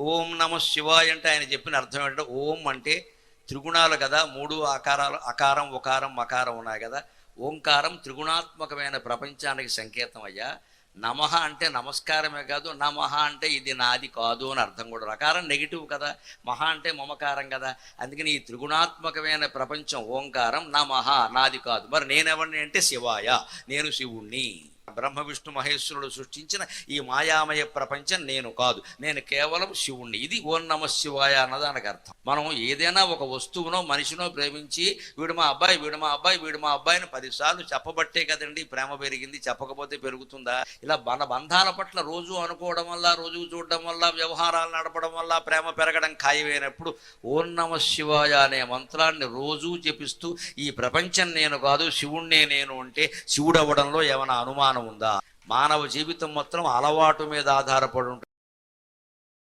ఓం నమ శివాయ అంటే ఆయన చెప్పిన అర్థం ఏంటంటే ఓం అంటే త్రిగుణాలు కదా, మూడు ఆకారాలు, అకారం ఉకారం మకారం ఉన్నాయి కదా. ఓంకారం త్రిగుణాత్మకమైన ప్రపంచానికి సంకేతం అయ్యా. నమః అంటే నమస్కారమే కాదు, నమః అంటే ఇది నాది కాదు అని అర్థం కూడా. రకారం నెగిటివ్ కదా, మహా అంటే మమకారం కదా. అందుకని ఈ త్రిగుణాత్మకమైన ప్రపంచం ఓంకారం, నమః నాది కాదు. మరి నేనెవరిని అంటే శివాయ, నేను శివుణ్ణి. బ్రహ్మ విష్ణు మహేశ్వరుడు సృష్టించిన ఈ మాయామయ ప్రపంచం నేను కాదు, నేను కేవలం శివుణ్ణి. ఇది ఓం నమ శివాయ అన్నదానికి అర్థం. మనం ఏదైనా ఒక వస్తువునో మనిషినో ప్రేమించి వీడు మా అబ్బాయి, వీడు మా అబ్బాయి, వీడు మా అబ్బాయిని 10 సార్లు చెప్పబట్టే కదండి ప్రేమ పెరిగింది. చెప్పకపోతే పెరుగుతుందా? ఇలా మన బంధాల పట్ల రోజు అనుకోవడం వల్ల, రోజు చూడడం వల్ల, వ్యవహారాలు నడపడం వల్ల ప్రేమ పెరగడం ఖాయమైనప్పుడు ఓం నమ శివాయ అనే మంత్రాన్ని రోజూ జపిస్తూ ఈ ప్రపంచం నేను కాదు శివుణ్ణే నేను అంటే శివుడు అవ్వడంలో ఏమైనా అనుమానం ఉందా? మానవ జీవితం మొత్తం అలవాటు మీద ఆధారపడి ఉంటుంది.